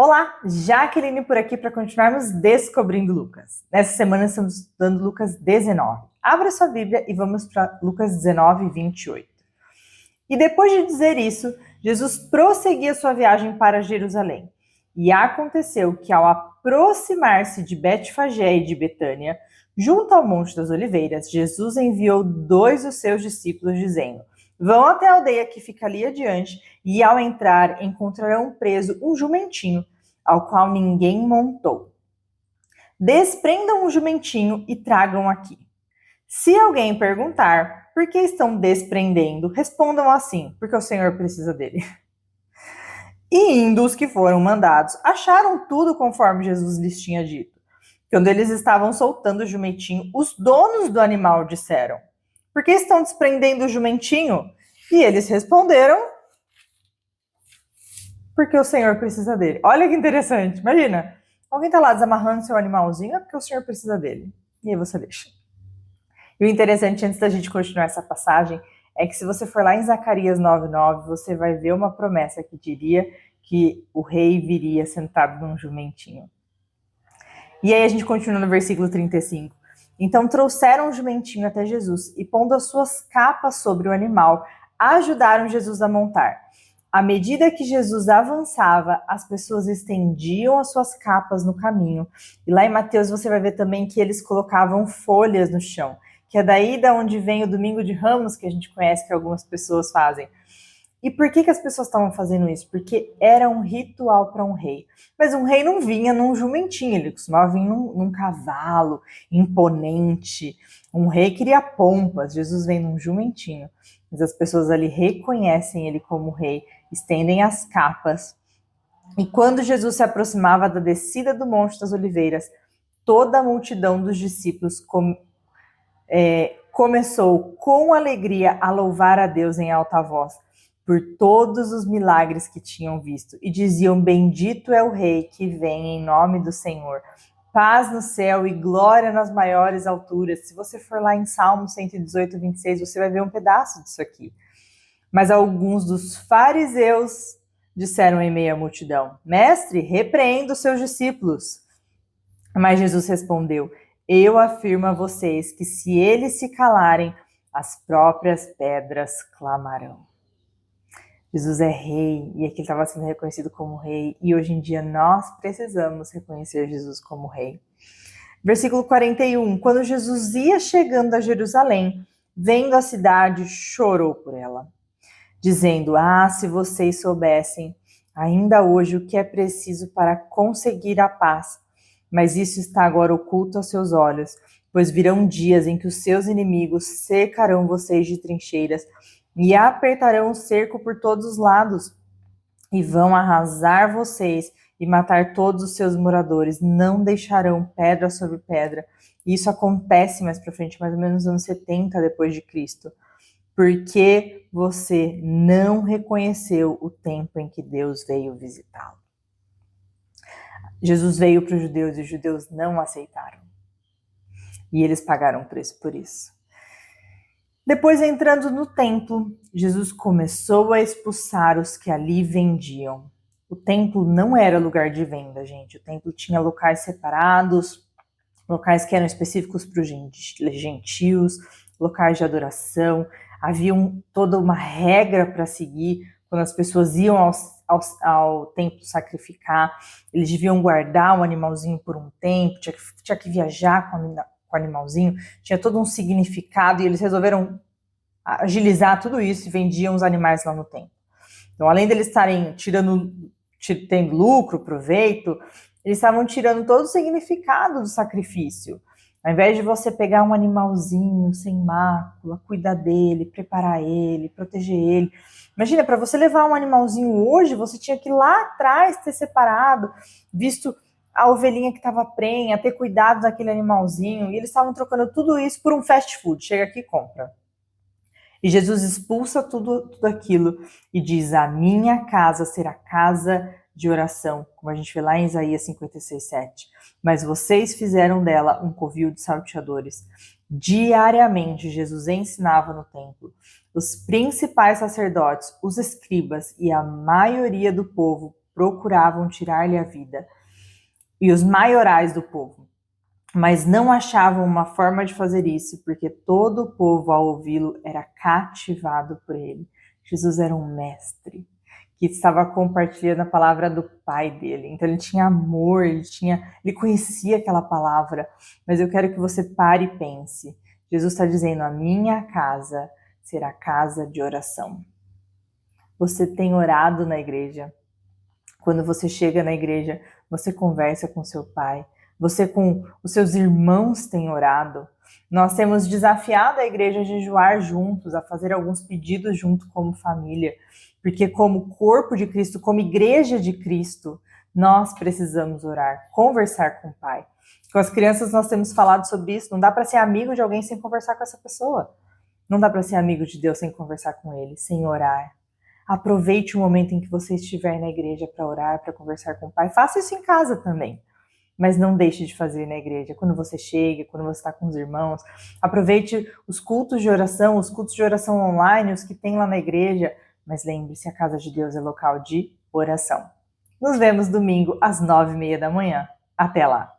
Olá, Jaqueline por aqui para continuarmos descobrindo Lucas. Nessa semana estamos estudando Lucas 19. Abra sua Bíblia e vamos para Lucas 19, 28. E depois de dizer isso, Jesus prosseguia sua viagem para Jerusalém. E aconteceu que ao aproximar-se de Betfagé e de Betânia, junto ao Monte das Oliveiras, Jesus enviou 2 dos seus discípulos, dizendo: vão até a aldeia que fica ali adiante, e ao entrar encontrarão preso um jumentinho, ao qual ninguém montou. Desprendam o jumentinho e tragam aqui. Se alguém perguntar por que estão desprendendo, respondam assim: porque o Senhor precisa dele. E indo os que foram mandados, acharam tudo conforme Jesus lhes tinha dito. Quando eles estavam soltando o jumentinho, os donos do animal disseram: por que estão desprendendo o jumentinho? E eles responderam: porque o Senhor precisa dele. Olha que interessante, imagina. Alguém está lá desamarrando seu animalzinho, é porque o Senhor precisa dele. E aí você deixa. E o interessante, antes da gente continuar essa passagem, é que se você for lá em Zacarias 9:9, você vai ver uma promessa que diria que o rei viria sentado num jumentinho. E aí a gente continua no versículo 35. Então trouxeram o jumentinho até Jesus e, pondo as suas capas sobre o animal, ajudaram Jesus a montar. À medida que Jesus avançava, as pessoas estendiam as suas capas no caminho. E lá em Mateus você vai ver também que eles colocavam folhas no chão, que é daí da onde vem o Domingo de Ramos, que a gente conhece que algumas pessoas fazem. E por que as pessoas estavam fazendo isso? Porque era um ritual para um rei. Mas um rei não vinha num jumentinho, ele costumava vir num cavalo imponente. Um rei queria pompas, Jesus vem num jumentinho. Mas as pessoas ali reconhecem ele como rei, estendem as capas. E quando Jesus se aproximava da descida do Monte das Oliveiras, toda a multidão dos discípulos começou com alegria a louvar a Deus em alta voz por todos os milagres que tinham visto, e diziam: bendito é o Rei que vem em nome do Senhor, paz no céu e glória nas maiores alturas. Se você for lá em Salmo 118, 26, você vai ver um pedaço disso aqui. Mas alguns dos fariseus disseram em meio à multidão: mestre, repreenda os seus discípulos. Mas Jesus respondeu: eu afirmo a vocês que se eles se calarem, as próprias pedras clamarão. Jesus é rei, e aqui ele estava sendo reconhecido como rei, e hoje em dia nós precisamos reconhecer Jesus como rei. Versículo 41, quando Jesus ia chegando a Jerusalém, vendo a cidade, chorou por ela, dizendo: se vocês soubessem ainda hoje o que é preciso para conseguir a paz, mas isso está agora oculto aos seus olhos, pois virão dias em que os seus inimigos cercarão vocês de trincheiras e apertarão o cerco por todos os lados, e vão arrasar vocês e matar todos os seus moradores, não deixarão pedra sobre pedra. Isso acontece mais para frente, mais ou menos nos anos 70 depois de Cristo, porque você não reconheceu o tempo em que Deus veio visitá-lo. Jesus veio para os judeus e os judeus não aceitaram. E eles pagaram preço por isso. Depois, entrando no templo, Jesus começou a expulsar os que ali vendiam. O templo não era lugar de venda, gente. O templo tinha locais separados, locais que eram específicos para os gentios, locais de adoração. Havia toda uma regra para seguir quando as pessoas iam ao templo sacrificar. Eles deviam guardar o animalzinho por um tempo, tinha que viajar com o animalzinho, tinha todo um significado, e eles resolveram agilizar tudo isso e vendiam os animais lá no templo. Então, além deles estarem tendo lucro, proveito, eles estavam tirando todo o significado do sacrifício. Ao invés de você pegar um animalzinho sem mácula, cuidar dele, preparar ele, proteger ele. Imagina, para você levar um animalzinho hoje, você tinha que ir lá atrás ter separado, visto a ovelhinha que estava prenha, ter cuidado daquele animalzinho. E eles estavam trocando tudo isso por um fast food. Chega aqui e compra. E Jesus expulsa tudo aquilo e diz: a minha casa será casa de oração, como a gente vê lá em Isaías 56:7. Mas vocês fizeram dela um covil de salteadores. Diariamente, Jesus ensinava no templo. Os principais sacerdotes, os escribas e a maioria do povo procuravam tirar-lhe a vida, e os maiorais do povo. Mas não achavam uma forma de fazer isso, porque todo o povo, ao ouvi-lo, era cativado por ele. Jesus era um mestre que estava compartilhando a palavra do Pai dele. Então ele tinha amor, ele conhecia aquela palavra. Mas eu quero que você pare e pense. Jesus está dizendo: a minha casa será casa de oração. Você tem orado na igreja? Quando você chega na igreja, você conversa com seu pai? Você com os seus irmãos tem orado? Nós temos desafiado a igreja a jejuar juntos, a fazer alguns pedidos junto como família, porque como corpo de Cristo, como igreja de Cristo, nós precisamos orar, conversar com o Pai. Com as crianças nós temos falado sobre isso, não dá para ser amigo de alguém sem conversar com essa pessoa. Não dá para ser amigo de Deus sem conversar com Ele, sem orar. Aproveite o momento em que você estiver na igreja para orar, para conversar com o Pai. Faça isso em casa também. Mas não deixe de fazer na igreja. Quando você chega, quando você está com os irmãos. Aproveite os cultos de oração online, os que tem lá na igreja. Mas lembre-se, a casa de Deus é local de oração. Nos vemos domingo às 9h30 da manhã. Até lá!